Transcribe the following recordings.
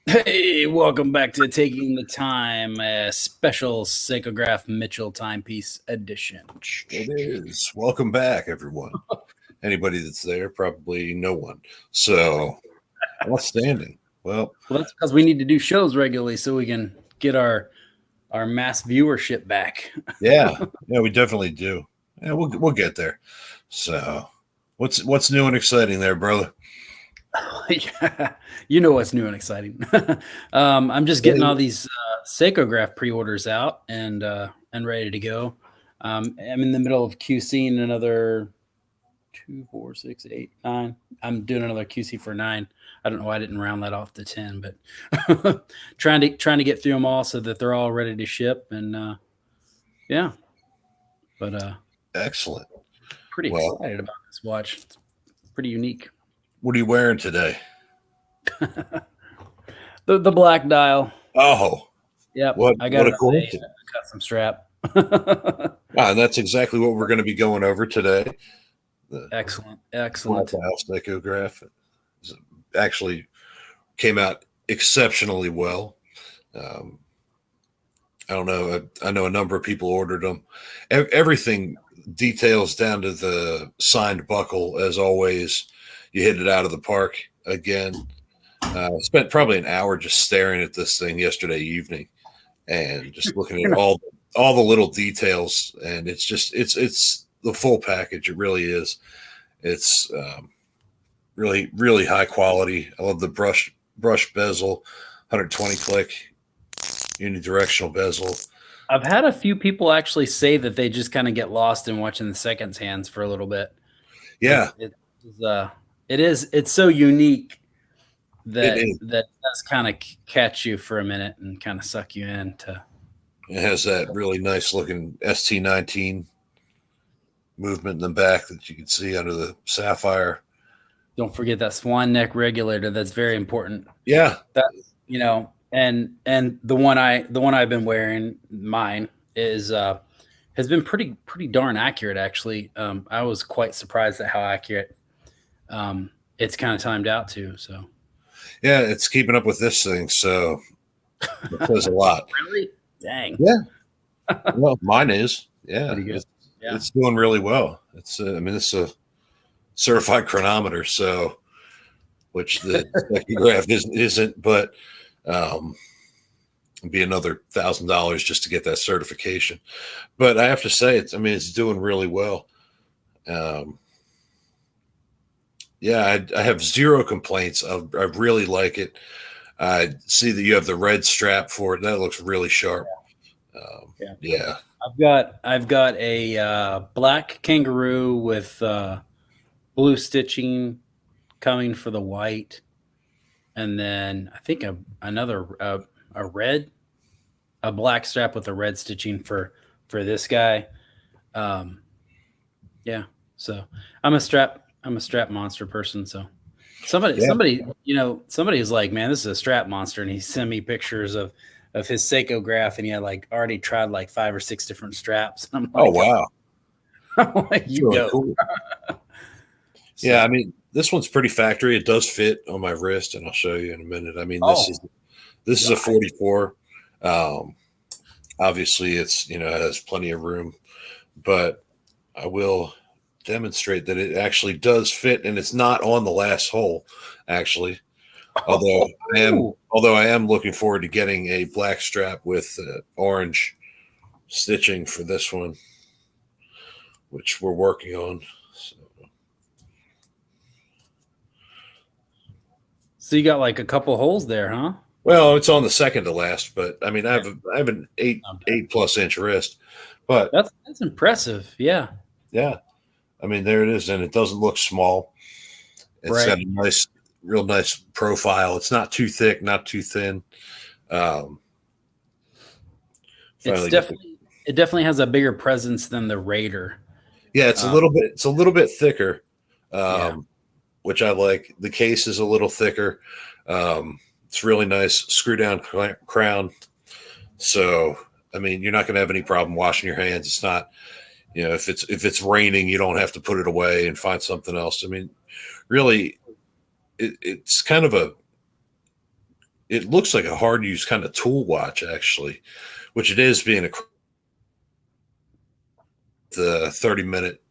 Hey, welcome back to Taking the Time, a special Psychograph Mitchell timepiece edition. It is. Welcome back, everyone. Anybody that's there, probably no one. So, outstanding. Well, Well, that's because we need to do shows regularly so we can get our mass viewership back. yeah, we definitely do. Yeah, we'll get there. So, what's new and exciting there, brother? Yeah, you know what's new and exciting. I'm just getting all these Psychograph pre-orders out and ready to go. I'm in the middle of QCing another 2, 4, 6, 8, 9. I'm doing another QC for 9. I don't know why I didn't round that off to 10, but trying to get through them all so that they're all ready to ship. And yeah, but Excellent. pretty excited about this watch. It's pretty unique. What are you wearing today? The black dial. Oh, Yep. I got got a coincidence. a custom strap. And that's exactly what we're going to be going over today. The Excellent. Psychograph actually came out exceptionally well. I don't know. I know a number of people ordered them. Everything details down to the signed buckle, as always. You hit it out of the park again. Spent probably an hour just staring at this thing yesterday evening, and just looking at all the little details. And it's the full package. It really is. It's really, really high quality. I love the brush bezel, 120 click unidirectional bezel. I've had a few people actually say that they just kind of get lost in watching the seconds hands for a little bit. Yeah, it's so unique that does kind of catch you for a minute and kind of suck you into. It has that really nice looking ST19 movement in the back that you can see under the sapphire. Don't forget that swan neck regulator. That's very important. Yeah, and the one I've been wearing, mine is has been pretty darn accurate actually. I was quite surprised at how accurate it's kind of timed out to. So yeah, it's keeping up with this thing, so it says a lot. Really? Dang. Yeah. Well, mine is. Yeah. It's doing really well. It's it's a certified chronometer, so which the Psychograph isn't, but it'd be another $1,000 just to get that certification. But I have to say, it's doing really well. Yeah, I have zero complaints. I really like it. I see that you have the red strap for it. That looks really sharp. Yeah. I've got a black kangaroo with blue stitching coming for the white, and then I think another a black strap with a red stitching for this guy. Yeah. So I'm a strap monster person. So somebody is like, man, this is a strap monster, and he sent me pictures of his Psychograph, and he had already tried 5 or 6 different straps. I'm like, oh wow, I'm like, you really go. Cool. So, yeah, this one's pretty factory. It does fit on my wrist, and I'll show you in a minute. This is a 44. Obviously, it has plenty of room, but I will demonstrate that it actually does fit, and it's not on the last hole, actually. Although I am looking forward to getting a black strap with orange stitching for this one, which we're working on. So you got a couple holes there, huh? Well, it's on the second to last, but I have an 8+ inch wrist, but that's impressive. Yeah. Yeah. There it is, and it doesn't look small. It's got a real nice profile. It's not too thick, not too thin. It definitely has a bigger presence than the Raider. Yeah, it's a little bit thicker, which I like. The case is a little thicker. It's really nice screw down crown. So you're not going to have any problem washing your hands. It's not, if it's raining, you don't have to put it away and find something else. Really, it's kind of it looks like a hard use kind of tool watch, actually, which it is, being the 30-minute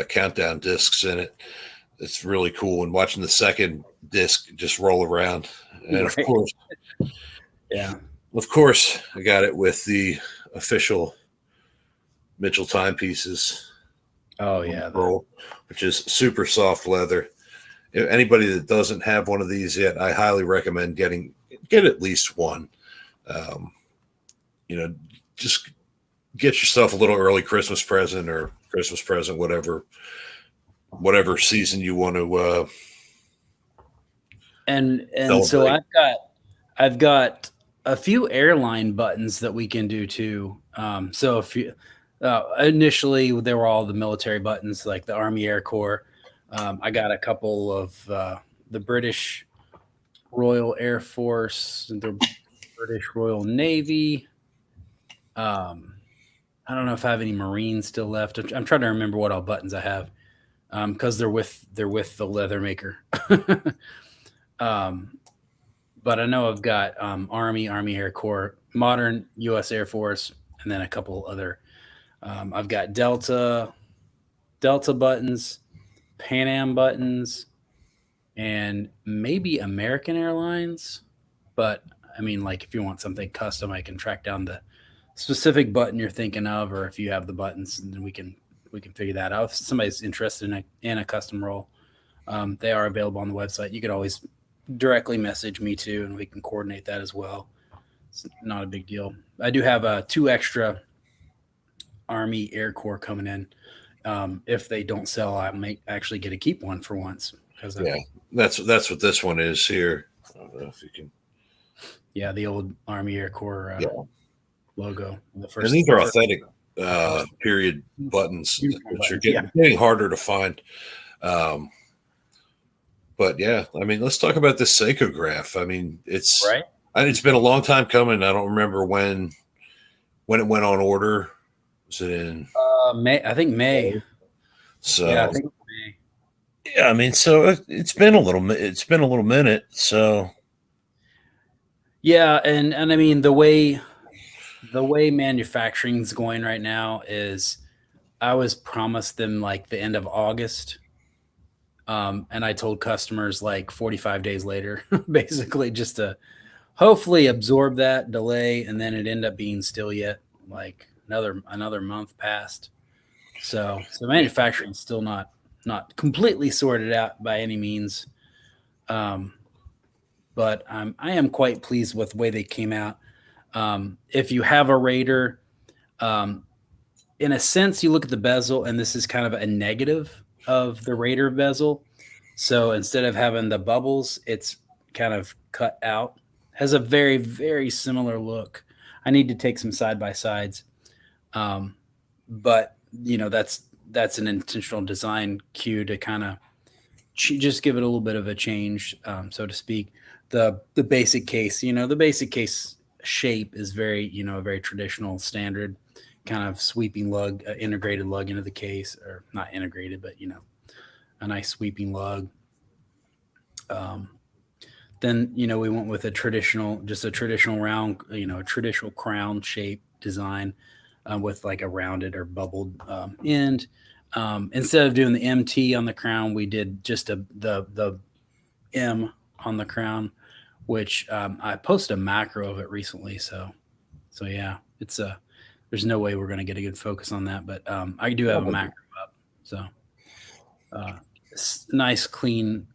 countdown discs in it. It's really cool. And watching the second disc just roll around. And Right. Yeah. Of course, I got it with the official Mitchell timepieces. Oh yeah. Which is super soft leather. If anybody that doesn't have one of these yet, I highly recommend get at least one. Just get yourself a little early Christmas present or Christmas present, whatever season you want to. And celebrate. So I've got a few airline buttons that we can do too. So if you initially there were all the military buttons like the Army Air Corps. I got a couple of the British Royal Air Force, the British Royal Navy. I don't know if I have any Marines still left. I'm trying to remember what all buttons I have because they're with the leather maker. But I know I've got Army Air Corps, modern U.S. Air Force, and then a couple other. I've got Delta buttons, Pan Am buttons, and maybe American Airlines. But I mean, like if you want something custom, I can track down the specific button you're thinking of, or if you have the buttons, and then we can figure that out. If somebody's interested in a custom roll, they are available on the website. You could always directly message me too, and we can coordinate that as well. It's not a big deal. I do have 2 extra Army Air Corps coming in. If they don't sell, I may actually get to keep one for once. Yeah, that's what this one is here. I don't know if you can. Yeah, the old Army Air Corps logo. And these are authentic period buttons, which are getting harder to find. But yeah, I mean, let's talk about this SECO graph. I mean, it's been a long time coming. I don't remember when it went on order. Was it in May? I think May. So yeah, I think May. Yeah, I mean, so it's been a little minute. So yeah, and I mean the way manufacturing's going right now is, I was promised them like the end of August. And I told customers like 45 days later, basically just to hopefully absorb that delay. And then it ended up being still yet like another month passed. So manufacturing is still not completely sorted out by any means. But I am quite pleased with the way they came out. If you have a Raider, in a sense, you look at the bezel, and this is kind of a negative of the Raider bezel. So instead of having the bubbles, it's kind of cut out. Has a very, very similar look. I need to take some side by sides. But that's an intentional design cue to kind of just give it a little bit of a change, so to speak. The basic case, the basic case shape is very, a very traditional standard kind of sweeping lug, integrated lug into the case, or not integrated, but a nice sweeping lug. Then we went with a traditional round, a traditional crown shape design with like a rounded or bubbled end. Instead of doing the MT on the crown, we did just the M on the crown, which I posted a macro of it recently. So yeah, it's there's no way we're going to get a good focus on that, but I do have a macro up. So nice, clean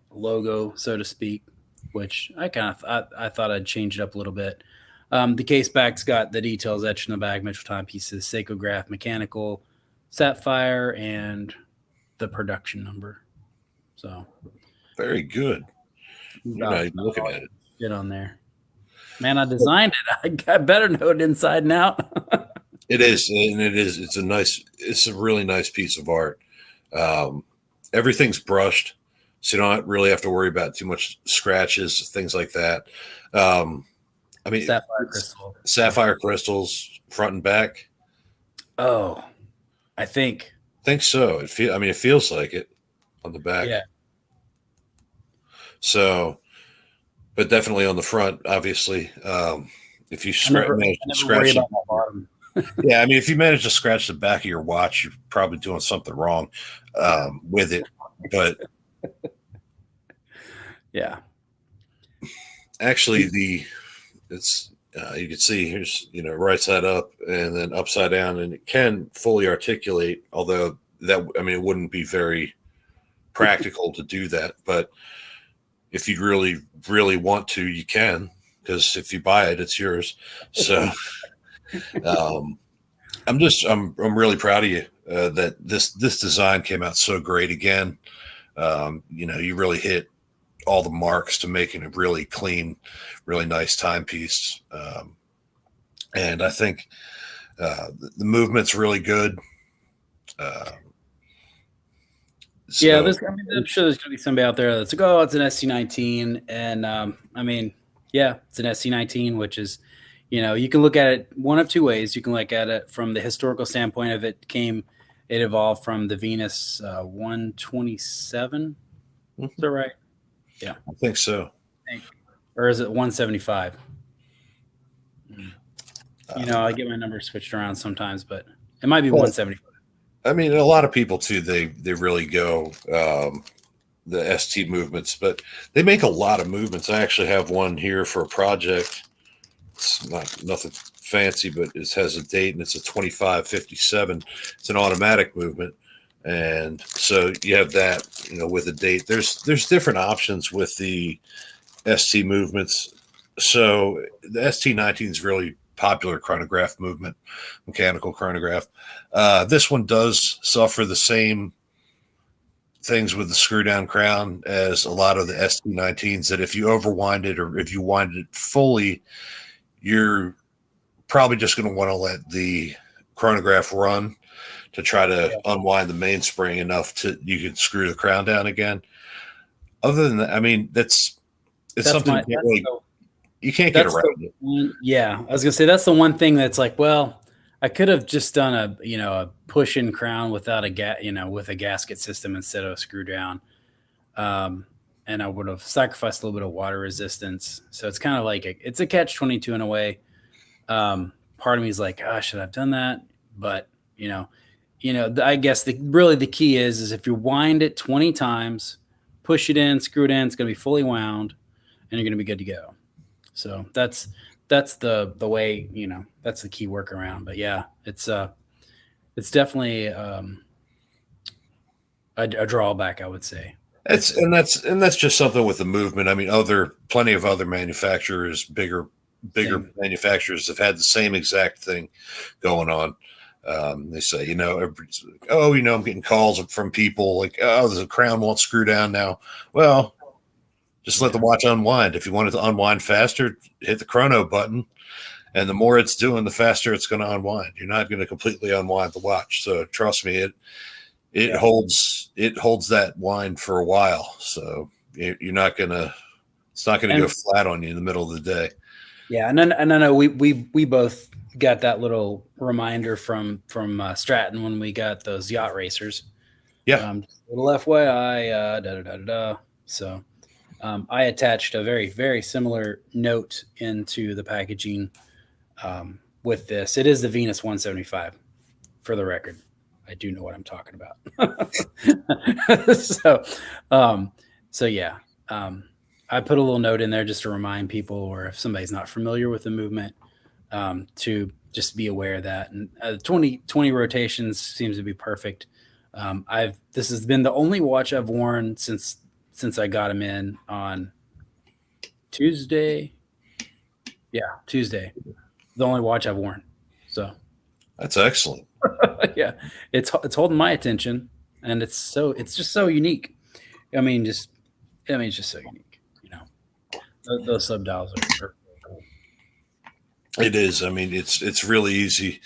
logo, so to speak, which I thought I'd change it up a little bit. The case back's got the details etched in the back, Mitchell timepieces, SECO graph, mechanical, sapphire, and the production number. So very good. You're not even looking at it. Get on there. Man, I designed it. I better know it inside and out. It is, and it's a really nice piece of art. Everything's brushed, so you don't really have to worry about too much scratches, things like that. I mean, sapphire crystals, front and back. Oh, I think so. It feels like it on the back. Yeah. So but definitely on the front, obviously. If you manage I to never worry scratch, about my bottom. yeah, I mean, if you manage to scratch the back of your watch, you're probably doing something wrong with it. But Yeah. actually, it's you can see here's right side up and then upside down, and it can fully articulate. Although it wouldn't be very practical to do that, but if you really want to, you can, because if you buy it, it's yours. So um, I'm really proud of you that this design came out so great again. You really hit all the marks to making a really clean, really nice timepiece. And I think the movement's really good. Yeah, So I'm sure there's gonna be somebody out there that's like, oh, it's an SC19, and yeah, it's an SC19, which is, you can look at it one of two ways. You can look at it from the historical standpoint of it evolved from the Venus 127. Is that right? Yeah, I think so. or is it 175? I get my numbers switched around sometimes, but it might be 175. I mean, a lot of people too. They really go the ST movements, but they make a lot of movements. I actually have one here for a project. It's nothing fancy, but it has a date and it's a 2557. It's an automatic movement, and so you have that with a date. There's different options with the ST movements. So the ST19 is really popular chronograph movement, mechanical chronograph. This one does suffer the same things with the screw down crown as a lot of the ST19s, that if you overwind it or if you wind it fully, you're probably just going to want to let the chronograph run to try to unwind the mainspring enough to you can screw the crown down again. Other than that, I mean, it's something you can't get around it. Yeah, I was gonna say that's the one thing that's like, well, I could have just done a push-in crown without with a gasket system instead of a screw down, and I would have sacrificed a little bit of water resistance. So it's kind of like it's a catch-22 in a way. Part of me is like, oh, should I have done that? But I guess the key is if you wind it 20 times, push it in, screw it in, it's gonna be fully wound, and you're gonna be good to go. So that's the way, that's the key workaround. But yeah, it's definitely a drawback, I would say. That's just something with the movement. I mean, plenty of other manufacturers, bigger manufacturers have had the same exact thing going on. They say, I'm getting calls from people like, oh, the crown won't screw down now. Well, just let the watch unwind. If you want it to unwind faster, hit the chrono button. And the more it's doing, the faster it's going to unwind. You're not going to completely unwind the watch. So trust me, it holds that wind for a while. So it's not going to go flat on you in the middle of the day. Yeah. And I know we both got that little reminder from Stratton when we got those yacht racers. Yeah. Little FYI, So I attached a very, very similar note into the packaging with this. It is the Venus 175, for the record. I do know what I'm talking about. So yeah. I put a little note in there just to remind people, or if somebody's not familiar with the movement, to just be aware of that. And 20 rotations seems to be perfect. This has been the only watch I've worn since I got him in on Tuesday. Yeah, Tuesday. The only watch I've worn. So that's excellent. Yeah, it's holding my attention, and it's just so unique. It's just so unique. Those sub dials are cool. It is. I mean, it's really easy.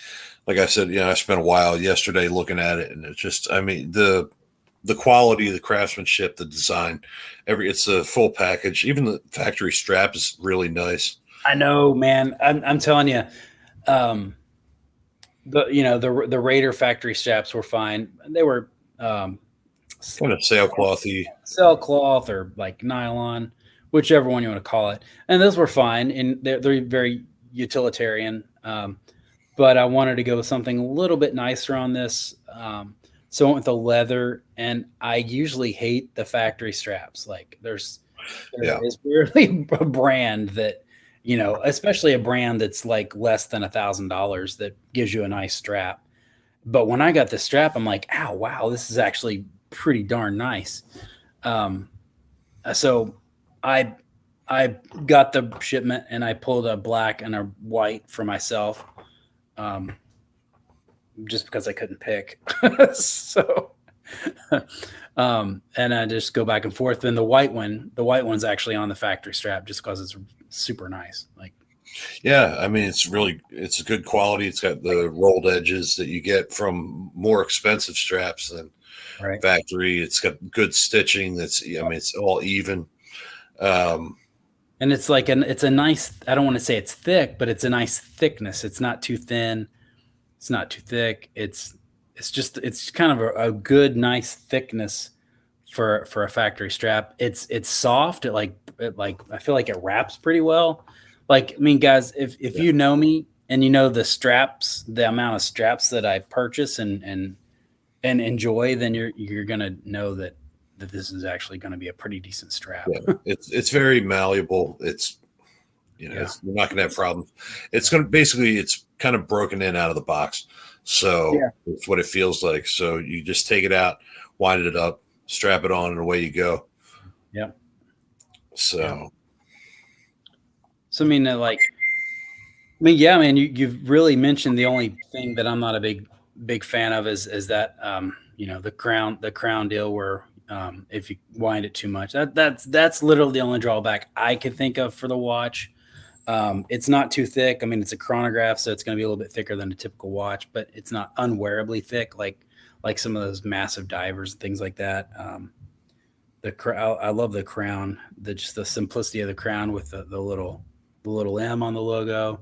Like I said, I spent a while yesterday looking at it, and it's just, the quality, the craftsmanship, the design, it's a full package. Even the factory strap is really nice. I know, man. I'm telling you, the Raider factory straps were fine. They were kind of sailclothy, sailcloth or like nylon, whichever one you want to call it. And those were fine, and they're very utilitarian. But I wanted to go with something a little bit nicer on this. So I went with the leather, and I usually hate the factory straps. Like there is really a brand that, especially a brand that's like less than $1,000 that gives you a nice strap. But when I got the strap, I'm like, "Ow, wow, this is actually pretty darn nice." So I I got the shipment and I pulled a black and a white for myself, um, just because I couldn't pick. So, and I just go back and forth. And the white one's actually on the factory strap just because it's super nice. Like, Yeah, I mean it's a good quality. It's got the rolled edges that you get from more expensive straps than right. factory. It's got good stitching. It's all even. And it's like it's a nice, I don't want to say it's thick, but it's a nice thickness. It's not too thin. It's not too thick. It's kind of a good, nice thickness for a factory strap. It's soft. It I feel like it wraps pretty well. Like, I mean, guys, if you know me and you know the amount of straps that I purchase and enjoy, then you're gonna know that this is actually going to be a pretty decent strap. Yeah, it's very malleable. It's you're not going to have problems. It's kind of broken in out of the box. So it's what it feels like. So you just take it out, wind it up, strap it on, and away you go. Yeah. So I mean, yeah, man, you've really mentioned the only thing that I'm not a big fan of is that, the crown deal where, if you wind it too much, that's literally the only drawback I could think of for the watch. It's not too thick. I mean, it's a chronograph, so it's going to be a little bit thicker than a typical watch, but it's not unwearably thick like some of those massive divers and things like that. I love the crown, just the simplicity of the crown with the little M on the logo.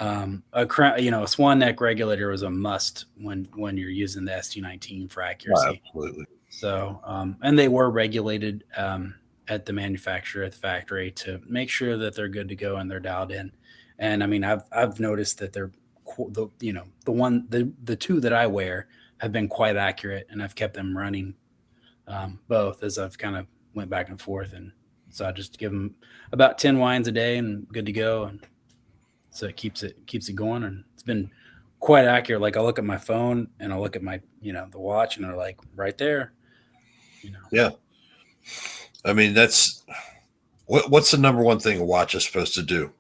A crown, a swan neck regulator was a must when you're using the ST19 for accuracy. absolutely. So, and they were regulated at the manufacturer, at the factory, to make sure that they're good to go and they're dialed in. And I mean, I've noticed that they're the two that I wear have been quite accurate, and I've kept them running both as I've kind of went back and forth. And so I just give them about 10 winds a day and good to go. And so it keeps it going, and it's been quite accurate. Like I look at my phone and I look at my, the watch, and they're like right there. Yeah. I mean, that's what's the number one thing a watch is supposed to do?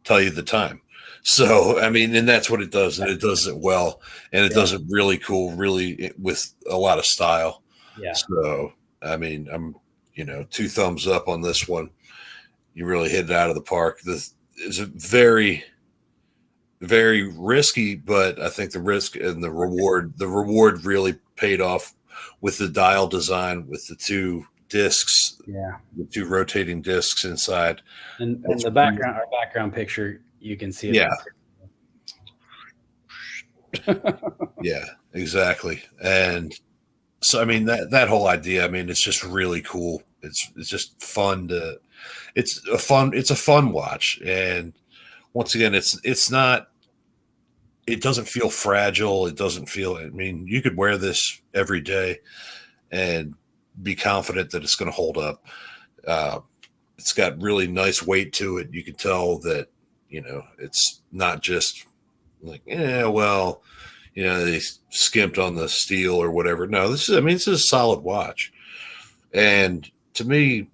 Tell you the time. So, I mean, and that's what it does. And it does it well. And it does it really cool, really with a lot of style. Yeah. So, I mean, I'm, 2 thumbs up on this one. You really hit it out of the park. This is a very, very risky, but I think the risk and the reward really paid off with the dial design, with the 2 discs, the 2 rotating discs inside, and the background picture, you can see it. Yeah, exactly. And so, I mean, that whole idea, I mean, it's just really cool. It's just fun it's a fun watch. And once again, it doesn't feel fragile. It doesn't feel, I mean, you could wear this every day and be confident that it's going to hold up. It's got really nice weight to it. You can tell that, it's not just like, they skimped on the steel or whatever. No, this is a solid watch. And to me,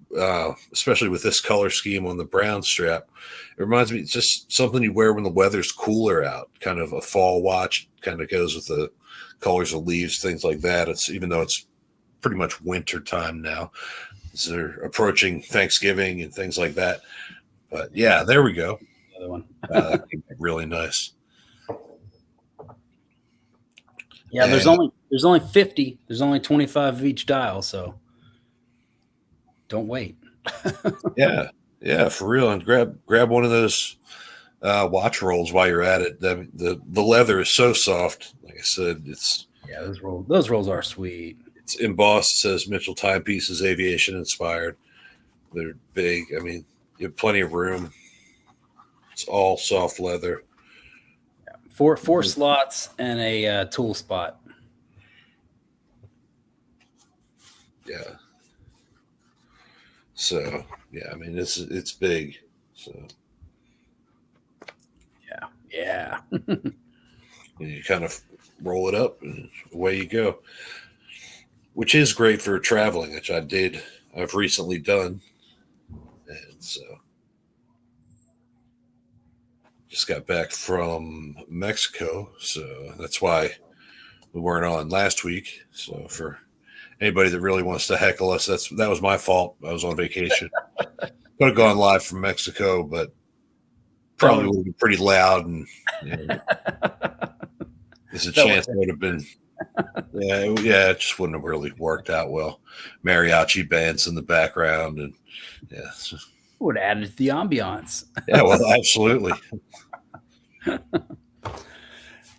especially with this color scheme on the brown strap, it reminds me, it's just something you wear when the weather's cooler out, kind of a fall watch, kind of goes with the colors of leaves, things like that. Even though it's pretty much winter time now, as they're approaching Thanksgiving and things like that. But yeah, there we go. Another one. Really nice. Yeah, there's only 50. There's only 25 of each dial, so don't wait. Yeah, for real. And grab one of those watch rolls while you're at it. The leather is so soft. Like I said, those rolls are sweet. It's embossed. It says Mitchell Timepieces Aviation Inspired. They're big. I mean, you have plenty of room. It's all soft leather. Four slots and a tool spot. Yeah. So yeah, I mean it's big. So Yeah. and you kind of roll it up and away you go. Which is great for traveling, which I've recently done. And so just got back from Mexico, so that's why we weren't on last week. So for anybody that really wants to heckle us, that was my fault. I was on vacation. Could have gone live from Mexico, but probably would have been pretty loud, and there's a chance it would have been. Yeah, it just wouldn't have really worked out well. Mariachi bands in the background, and yeah, would have added to the ambiance. Yeah, well, absolutely.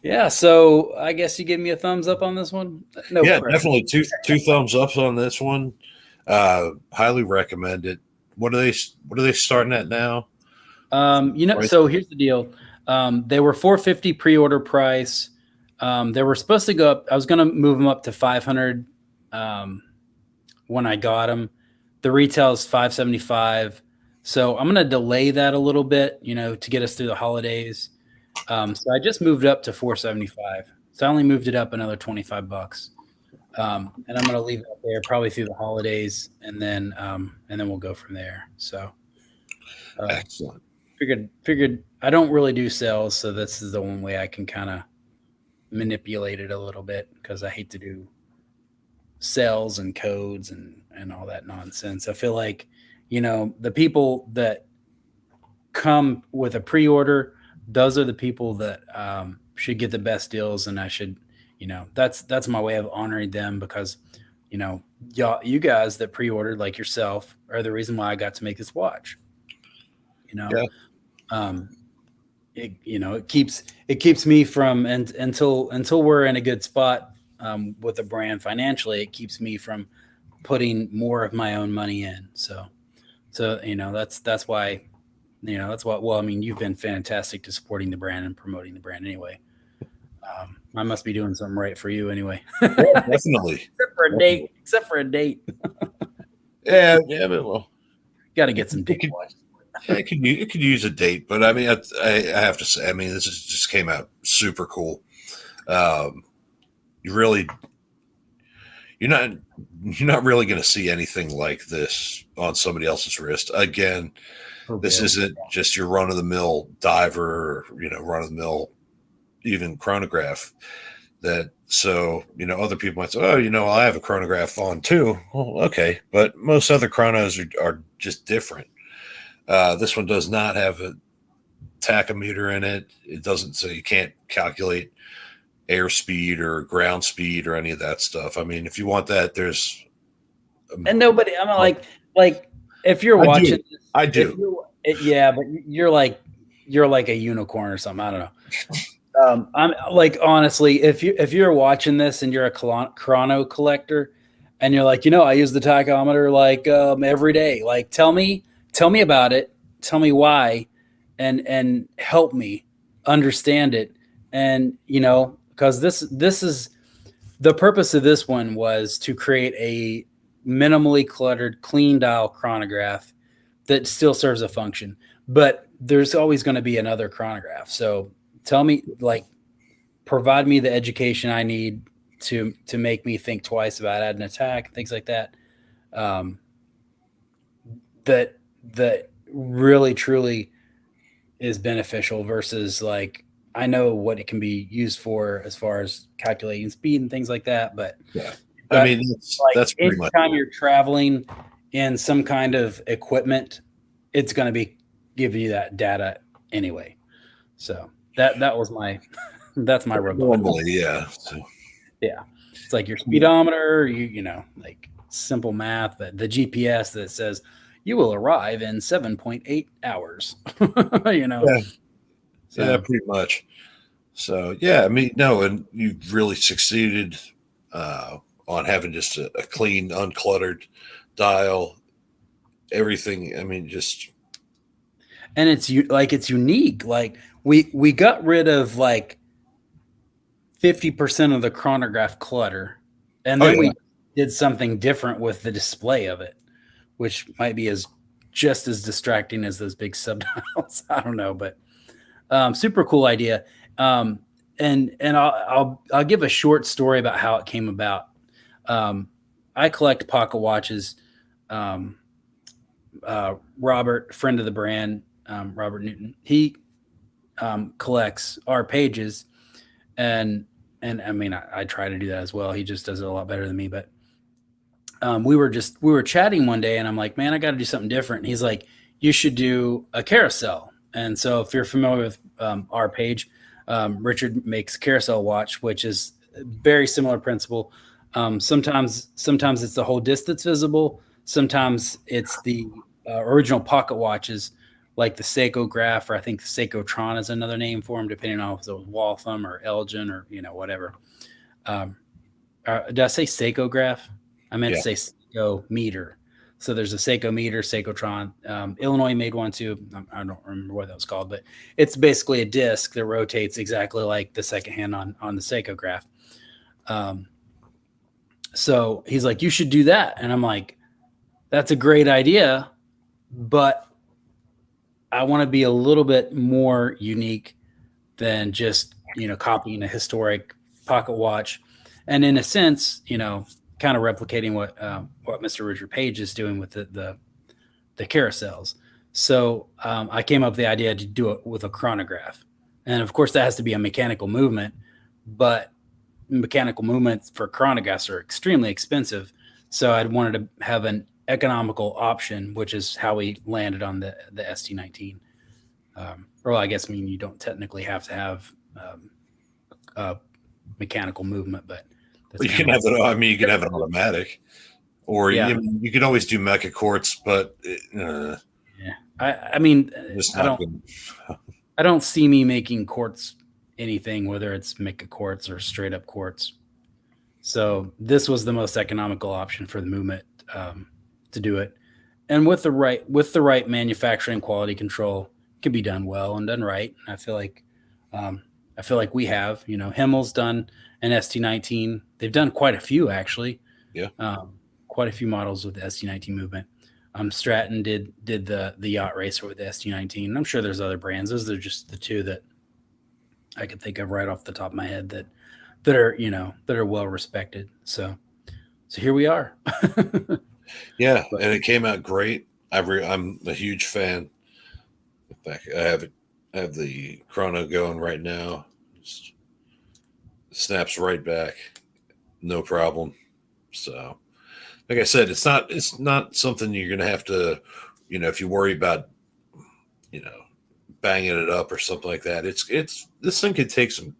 Yeah, so I guess you give me a thumbs up on this one. No, yeah, definitely two thumbs ups on this one. Highly recommend it. What are they starting at now? So here's the deal. They were $450 pre-order price. They were supposed to go up. I was going to move them up to $500 when I got them. The retail is $575. So I'm going to delay that a little bit, to get us through the holidays. So I just moved up to $475. So I only moved it up another $25. And I'm going to leave it up there probably through the holidays, and then we'll go from there. So excellent. Figured I don't really do sales, so this is the one way I can kind of manipulate it a little bit, because I hate to do sales and codes and all that nonsense. I feel like, the people that come with a pre-order, those are the people that should get the best deals, and I should, that's my way of honoring them, because, you guys that pre-ordered, like yourself, are the reason why I got to make this watch. Yeah. It keeps me from, and until we're in a good spot with the brand financially, it keeps me from putting more of my own money in. So that's why, well, I mean, you've been fantastic to supporting the brand and promoting the brand anyway. I must be doing something right for you anyway. Yeah, definitely. Except for a date. Yeah, but well, got to get some date watches. It could use a date, but I mean, I have to say, I mean, this just came out super cool. You're not really going to see anything like this on somebody else's wrist. Again, this isn't just your run of the mill diver, or, run of the mill even chronograph. Other people might say, oh, I have a chronograph on too. Well, okay, but most other chronos are just different. This one does not have a tachometer in it. It doesn't, so you can't calculate airspeed or ground speed or any of that stuff. I mean, if you want that, there's and nobody. I'm like if you're watching, I do. Yeah, but you're like a unicorn or something. I don't know. I'm like, honestly, if you're watching this and you're a chrono collector, and you're like, I use the tachometer like every day. Like, tell me about it. Tell me why, and help me understand it. And because this is the purpose of this one, was to create a minimally cluttered, clean dial chronograph that still serves a function. But there's always going to be another chronograph. So tell me, provide me the education I need to make me think twice about adding a tach, things like that. That really truly is beneficial, versus I know what it can be used for as far as calculating speed and things like that. But yeah, I mean, that's pretty much. Anytime you're traveling in some kind of equipment, it's going to be giving you that data anyway. So that was my that's my rebuttal. Normally, yeah. So. Yeah, it's like your speedometer. Like simple math. The GPS that says you will arrive in 7.8 hours. Yeah. So. Yeah, pretty much. So yeah, I mean, no, and you've really succeeded on having just a clean, uncluttered dial. everything. I mean, just And it's unique. Like we got rid of like 50% of the chronograph clutter, and oh then yeah, we did something different with the display of it, which might be as just as distracting as those big subdials. I don't know, but super cool idea. Um, and I'll give a short story about how it came about. I collect pocket watches. Um, Robert, friend of the brand, Robert Newton, he collects our pages, and I mean I try to do that as well. He just does it a lot better than me. But we were chatting one day, and I'm like, man, I got to do something different. And he's like, you should do a carousel. And so if you're familiar with our page, Richard makes Carousel Watch, which is a very similar principle. Sometimes it's the whole disc that's visible. Sometimes it's the original pocket watches, like the SECO graph, or I think the SECO Tron is another name for them, depending on if it was Waltham or Elgin or whatever. Did I say SECO graph? I meant yeah. to say SECO meter. So there's a SECO meter, SECO Tron. Illinois made one too. I don't remember what that was called, but it's basically a disc that rotates exactly like the second hand on the SECO graph. So he's like, you should do that. And I'm like, that's a great idea, but I want to be a little bit more unique than just, copying a historic pocket watch. And in a sense, kind of replicating what Mr. Richard Page is doing with the carousels. So I came up with the idea to do it with a chronograph. And of course that has to be a mechanical movement, but mechanical movements for chronographs are extremely expensive. So I wanted to have an economical option, which is how we landed on the ST19. Or I guess, you don't technically have to have mechanical movement, but you can have it. I mean, you can have it automatic, or you can always do mecha quartz, but yeah, I mean, I don't see me making quartz anything, whether it's mecha quartz or straight up quartz. So this was the most economical option for the movement to do it, and with the right manufacturing quality control, it can be done well and done right. I feel like we have, Himmel's done an ST19. They've done quite a few actually. Yeah, quite a few models with the ST19 movement. Stratton did the yacht racer with the ST19. And I'm sure there's other brands. Those are just the two that I could think of right off the top of my head that are well respected. So here we are. Yeah, and it came out great. I'm a huge fan. In fact, I have the chrono going right now. Just snaps right back, no problem. So, like I said, it's not something you're gonna have to, if you worry about, banging it up or something like that. It's this thing could take some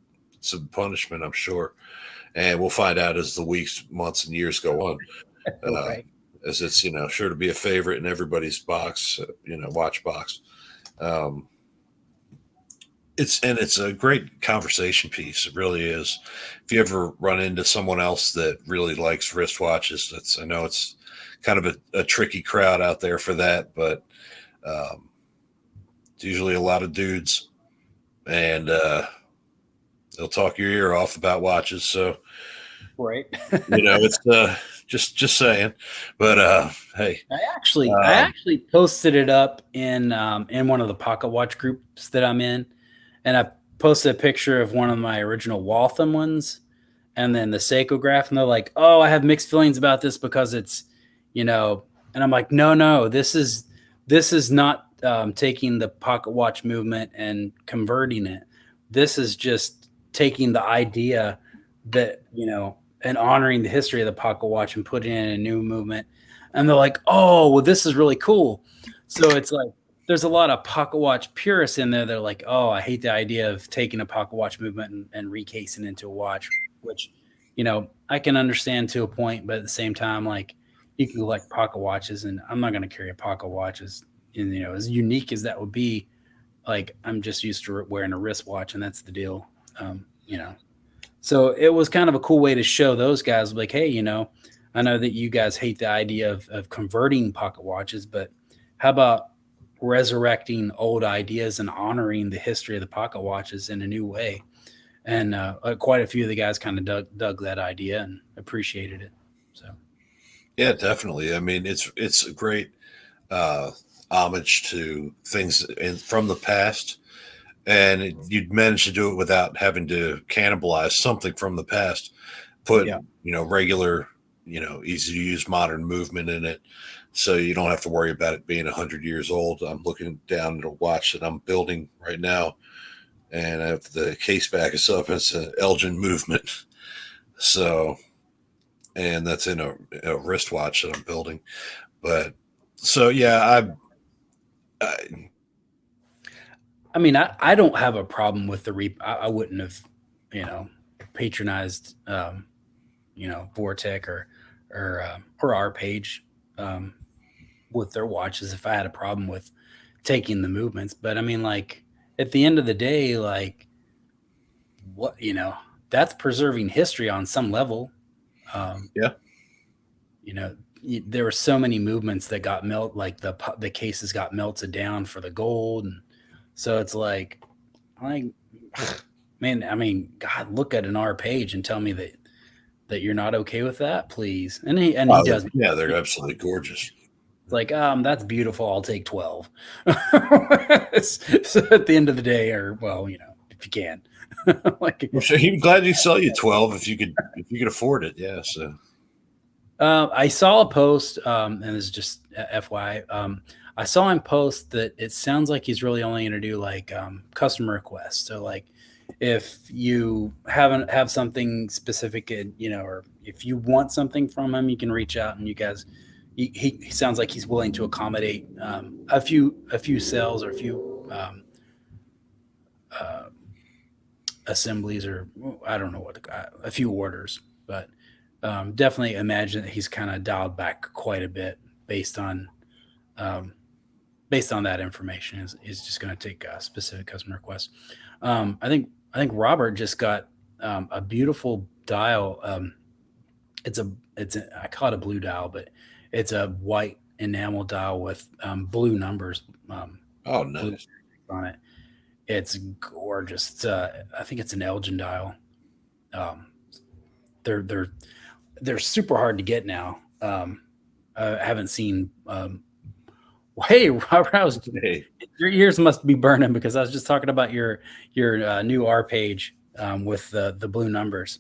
punishment, I'm sure, and we'll find out as the weeks, months, and years go on. Right. As it's sure to be a favorite in everybody's box, watch box. It's a great conversation piece. It really is. If you ever run into someone else that really likes wristwatches, I know it's kind of a tricky crowd out there for that, but it's usually a lot of dudes, and they'll talk your ear off about watches. So, right. It's just saying. But hey, I actually posted it up in one of the pocket watch groups that I'm in. And I posted a picture of one of my original Waltham ones and then the SECO graph. And they're like, oh, I have mixed feelings about this because it's, and I'm like, no, this is not taking the pocket watch movement and converting it. This is just taking the idea that, and honoring the history of the pocket watch and putting in a new movement. And they're like, oh, well, this is really cool. So it's like, there's a lot of pocket watch purists in there that are like, oh, I hate the idea of taking a pocket watch movement and recasing it into a watch, which, I can understand to a point, but at the same time, like, you can collect pocket watches, and I'm not going to carry a pocket watch as unique as that would be. Like, I'm just used to wearing a wristwatch, and that's the deal, So it was kind of a cool way to show those guys, like, hey, I know that you guys hate the idea of converting pocket watches, but how about resurrecting old ideas and honoring the history of the pocket watches in a new way? And quite a few of the guys kind of dug that idea and appreciated it. So Yeah, definitely. I mean, it's a great uh, homage to things from the past, and you'd manage to do it without having to cannibalize something from the past. Put yeah, regular, easy to use modern movement in it, so you don't have to worry about it being 100 years old. I'm looking down at a watch that I'm building right now, and I have the case back is up. It's an Elgin movement, so and that's in a wristwatch that I'm building. But so yeah, I I mean, I don't have a problem with the I wouldn't have, you know, patronized, Vortec or our page um, with their watches if I had a problem with taking the movements. But I mean, like at the end of the day, like what that's preserving history on some level. Um, yeah. there were so many movements that got like the cases got melted down for the gold, and so it's like man, I mean, God, look at an R page and tell me that you're not okay with that, please. And he Oh, does. yeah, they're absolutely gorgeous. It's like, that's beautiful. I'll take 12. So at the end of the day, or well, if you can, like, I'm sure he'd gladly sell you 12 if you could afford it. Yeah. So I saw a post, and this is just FYI. I saw him post that it sounds like he's really only going to do like customer requests. So like, if you have something specific, or if you want something from him, you can reach out and you guys. He sounds like he's willing to accommodate a few sales or a few uh, assemblies, or I don't know a few orders, but definitely imagine that he's kind of dialed back quite a bit based on um, that information. Is just going to take a specific customer requests. I think Robert just got a beautiful dial. I call it a blue dial, but it's a white enamel dial with blue numbers oh, blue nice. on it. It's gorgeous. I think it's an Elgin dial. Um, they're super hard to get now. I haven't seen. Hey, Robert, Hey, your ears must be burning because I was just talking about your new R page with the blue numbers.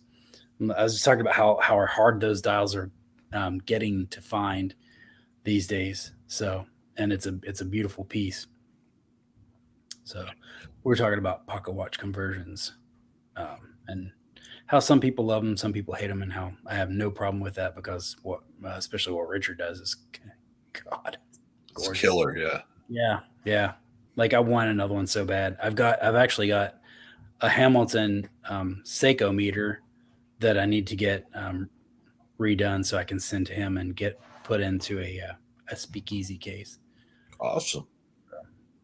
I was just talking about how hard those dials are getting to find these days. So, and it's a beautiful piece. So, we're talking about pocket watch conversions, and how some people love them, some people hate them, and how I have no problem with that because especially what Richard does is, God, it's gorgeous. killer. Yeah. Yeah, yeah. Like I want another one so bad. I've actually got a Hamilton SECO meter that I need to get redone so I can send to him and get put into a speakeasy case. Awesome.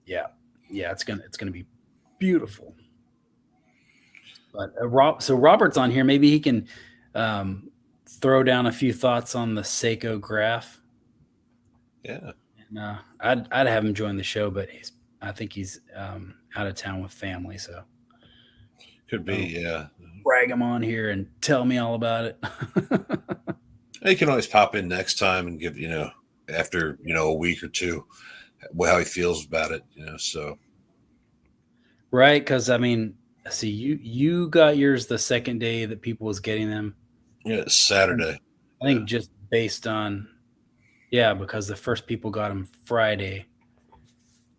Yeah, yeah. It's gonna be beautiful. But so Robert's on here. Maybe he can throw down a few thoughts on the SECO graph. Yeah. And I'd have him join the show, but I think he's out of town with family, so Could be. Yeah. brag him on here and tell me all about it. He can always pop in next time and give, after, a week or two, how he feels about it, so. Right, because I mean, see, you got yours the second day that people was getting them. Yeah, it's Saturday. I think just based on, yeah, because the first people got them Friday,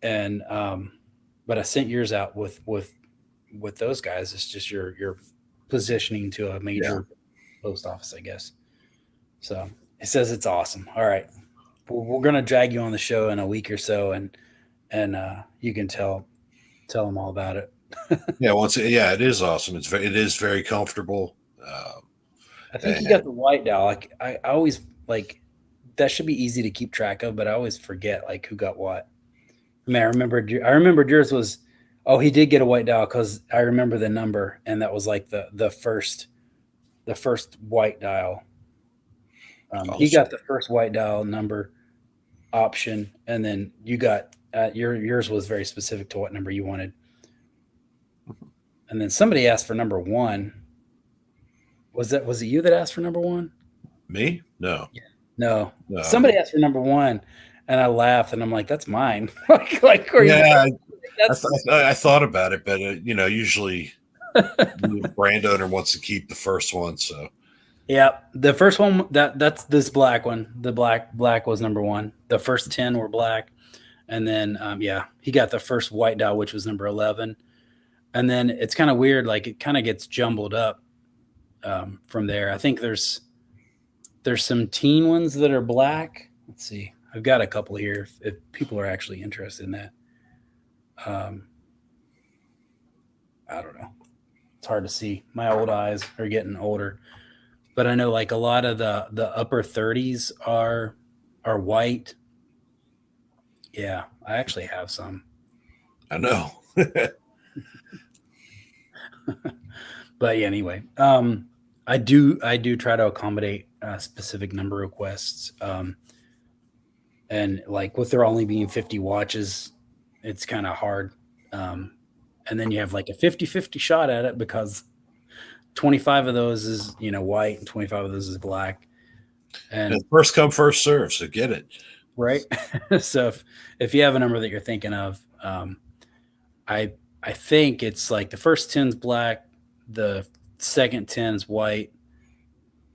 and but I sent yours out with those guys. It's just your positioning to a major post office, I guess. So it says it's awesome. All right, we're gonna drag you on the show in a week or so, and you can tell them all about it. Yeah, it is awesome. It is very comfortable. I think you got the white dial. Like I always like that should be easy to keep track of, but I always forget like who got what. I mean, I remembered yours was. Oh, he did get a white dial because I remember the number, and that was like the first white dial. He got the first white dial number option, and then you got yours was very specific to what number you wanted. And then somebody asked for number 1. Was it you that asked for number 1? Me? No. No. No. Somebody asked for number 1, and I laughed, and I'm like, "That's mine." like, are Yeah, you, I thought about it, but usually the brand owner wants to keep the first one. So yeah, the first one that's this black one. The black was number 1. The first 10 were black, and then he got the first white dot, which was number 11, and then it's kind of weird. Like it kind of gets jumbled up from there. I think there's some teen ones that are black. Let's see. I've got a couple here if people are actually interested in that. I don't know. It's hard to see. My old eyes are getting older. But I know like a lot of the upper 30s are white. Yeah, I actually have some. I know. But yeah, anyway, I do try to accommodate specific number requests. And like with there only being 50 watches, it's kind of hard. And then you have like a 50-50 shot at it because 25 of those is, white and 25 of those is black. And first come, first serve. So get it. Right. So if you have a number that you're thinking of, I think it's like the first 10's black, the second 10's white,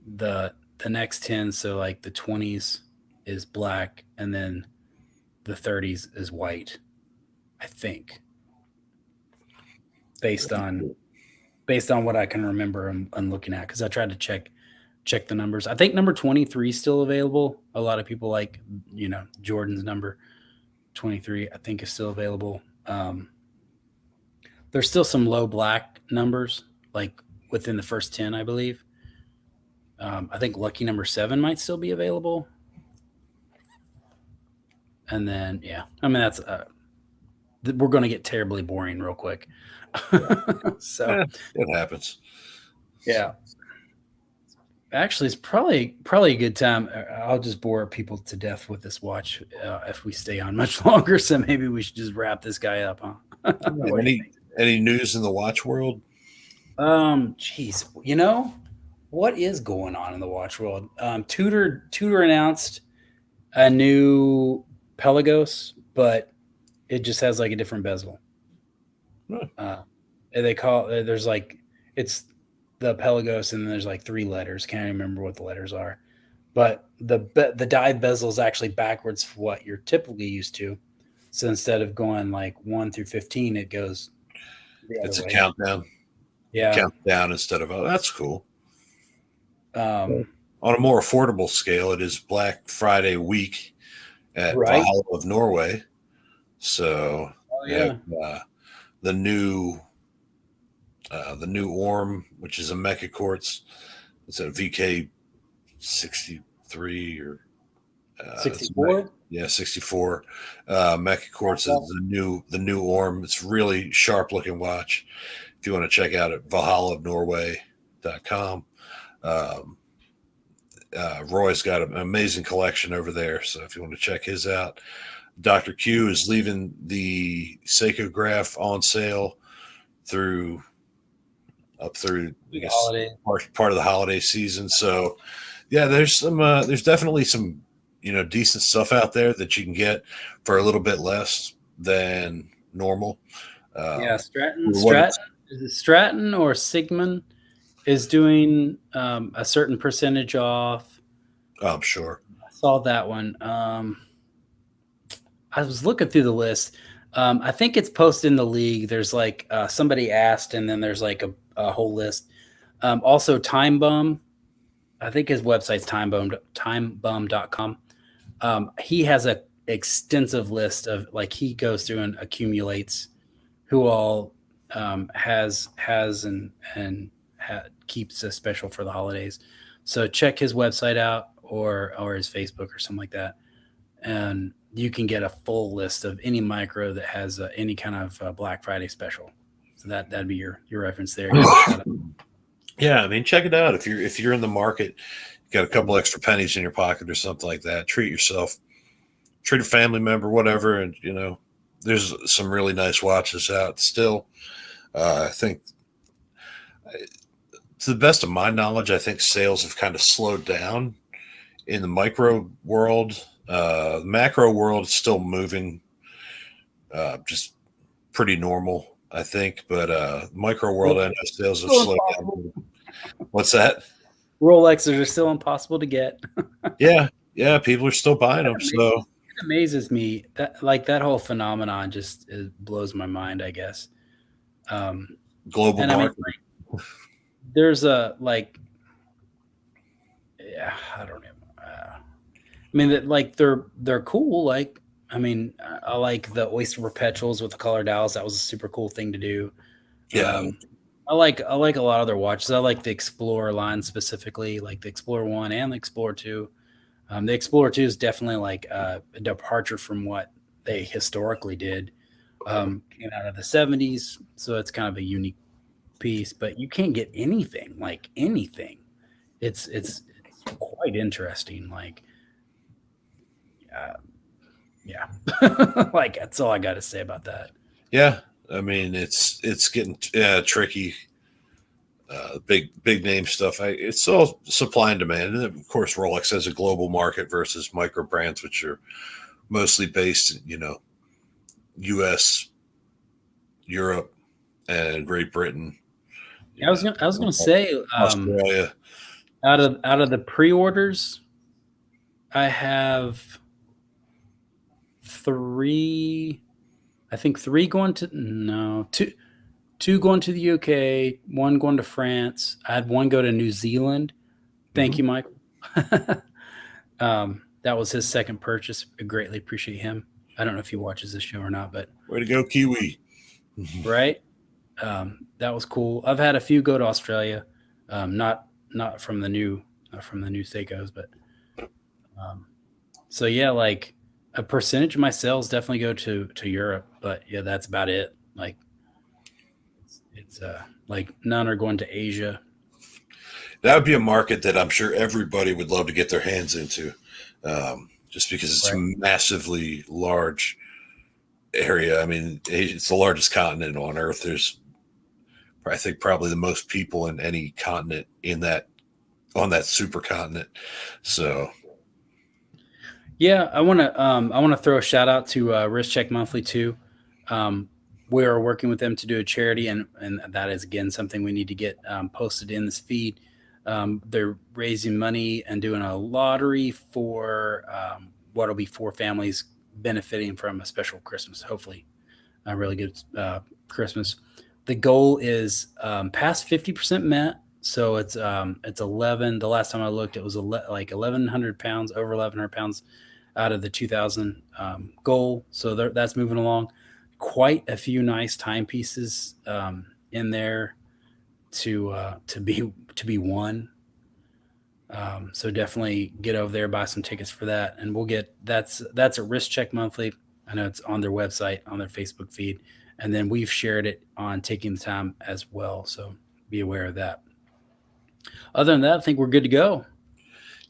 the next 10, so like the 20s is black, and then the 30s is white, I think. Based on what I can remember and looking at, because I tried to check the numbers. I think number 23 is still available. A lot of people like, Jordan's number 23, I think is still available. There's still some low black numbers, like within the first 10, I believe. I think lucky number 7 might still be available. And then, that's we're going to get terribly boring real quick. So it happens. Yeah. Actually, it's probably a good time. I'll just bore people to death with this watch if we stay on much longer. So maybe we should just wrap this guy up, huh? Any news in the watch world? Geez, what is going on in the watch world? Tudor announced a new Pelagos, but it just has like a different bezel. They call there's like it's the Pelagos, and then there's like 3 letters. Can't remember what the letters are, but the dive bezel is actually backwards for what you're typically used to. So instead of going like 1 through 15, it goes the other way. A countdown. Yeah, countdown instead of that's cool. On a more affordable scale, it is Black Friday week at Valhalla of Norway. So the new Orm, which is a Mecha Quartz. It's a VK 63 or 64. 64. Mecha Quartz is the new Orm. It's really sharp looking watch. If you want to check out at valhallaofnorway.com. Roy's got an amazing collection over there. So if you want to check his out, Dr. Q is leaving the SECO graph on sale up through I guess part of the holiday season. So yeah, there's definitely some decent stuff out there that you can get for a little bit less than normal. Stratton or Sigmund is doing a certain percentage off. I'm sure. I saw that one. I was looking through the list. I think it's posted in the league. There's like somebody asked, and then there's like a whole list. Also, Time Bum. I think his website's timebum.com. He has an extensive list of like he goes through and accumulates who all has and keeps a special for the holidays. So check his website out or his Facebook or something like that, and you can get a full list of any micro that has any kind of Black Friday special. So that'd be your reference there. Yeah, I mean, check it out if you're in the market. You got a couple extra pennies in your pocket or something like that. Treat yourself treat a family member, whatever. And, there's some really nice watches out still. I think, to the best of my knowledge, I think sales have kind of slowed down in the micro world. The macro world is still moving, just pretty normal, I think. But micro world, I know sales have slowed down. What's that? Rolexes are still impossible to get. Yeah, people are still buying them. So it amazes me that whole phenomenon just blows my mind, I guess. Global market. There's I don't know. They're cool. I like the Oyster Perpetuals with the color dials. That was a super cool thing to do. Yeah. I like a lot of their watches. I like the Explorer line specifically, like the Explorer 1 and the Explorer 2. The Explorer 2 is definitely like a departure from what they historically did. Came out of the 70s, so it's kind of a unique piece, but you can't get anything like anything. It's quite interesting. Yeah. Like that's all I got to say about that. Yeah, I mean it's getting tricky. Big name stuff. It's all supply and demand, and of course Rolex has a global market versus micro brands, which are mostly based, U.S., Europe, and Great Britain. I was gonna say Australia. Out of the pre-orders, I have three. I think three going to two going to the UK, one going to France. I had one go to New Zealand. Thank you, Michael. That was his second purchase. I greatly appreciate him. I don't know if he watches this show or not, but way to go, Kiwi! Right. That was cool. I've had a few go to Australia, not from the new SECOs, but so yeah, like a percentage of my sales definitely go to Europe, but yeah, that's about it. Like it's like none are going to Asia. That would be a market that I'm sure everybody would love to get their hands into, just because it's a massively large area. I mean, it's the largest continent on Earth. There's, I think, probably the most people in any continent on that supercontinent. So, yeah, I want to throw a shout out to Wrist Check Monthly too. We are working with them to do a charity, and that is again something we need to get posted in this feed. They're raising money and doing a lottery for what will be 4 families benefiting from a special Christmas, hopefully a really good Christmas. The goal is past 50% met, so it's 11. The last time I looked, it was like 1,100 pounds, over 1,100 pounds out of the 2,000 goal. So that's moving along. Quite a few nice timepieces in there to be won. So definitely get over there, buy some tickets for that, and we'll get that's a Wrist Check Monthly. I know it's on their website, on their Facebook feed, and then we've shared it on Taking the Time as well. So be aware of that. Other than that, I think we're good to go.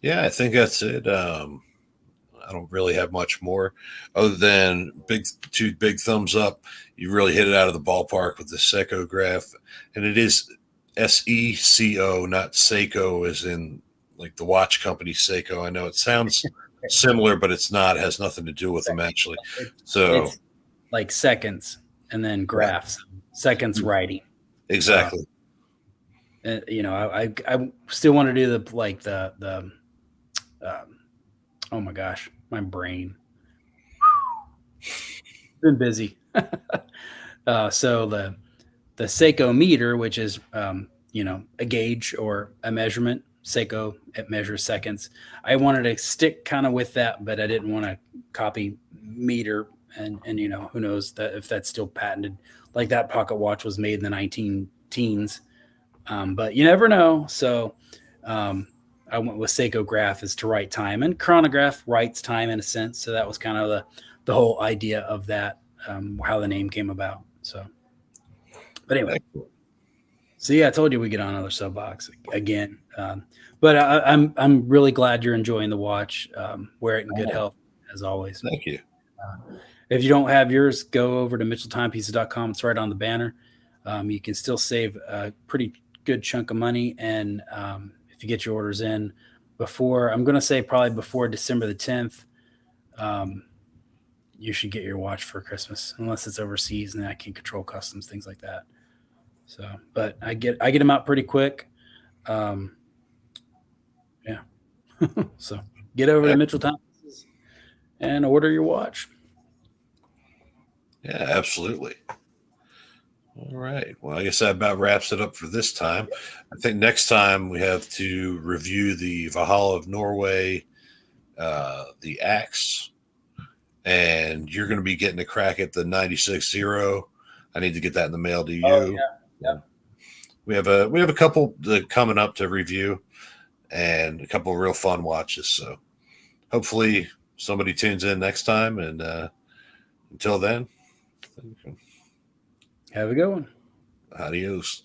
Yeah, I think that's it. I don't really have much more other than two big thumbs up. You really hit it out of the ballpark with the SECO graph, and it is SECO, not SECO, as in like the watch company SECO. I know it sounds similar, but it's not. It has nothing to do with them actually. So it's like seconds and then graphs, seconds writing. Exactly. I still want to do the oh my gosh, my brain. Been busy. So the SECO meter, which is a gauge or a measurement. SECO, it measures seconds. I wanted to stick kind of with that, but I didn't want to copy meter, and who knows if that's still patented. Like that pocket watch was made in the 19 teens, but you never know. So I went with SECO graph is to write time, and chronograph writes time in a sense. So that was kind of the whole idea of that, how the name came about. So, but anyway, so yeah, I told you we get on another soapbox again. But I'm really glad you're enjoying the watch. Wear it in good health. as always. Thank you. If you don't have yours, go over to mitchelltimepieces.com. It's right on the banner. You can still save a pretty good chunk of money. And if you get your orders in before, I'm going to say probably before December the 10th, you should get your watch for Christmas, unless it's overseas and I can control customs, things like that. So, but I get them out pretty quick. Yeah. So get over to Mitchell Timepieces and order your watch. Yeah, absolutely. All right. Well, I guess that about wraps it up for this time. I think next time we have to review the Valhalla of Norway, the Axe, and you're going to be getting a crack at the 96-0. I need to get that in the mail to you. Oh, yeah. We have a couple coming up to review, and a couple of real fun watches. So hopefully somebody tunes in next time. And until then, Have a good one. adios.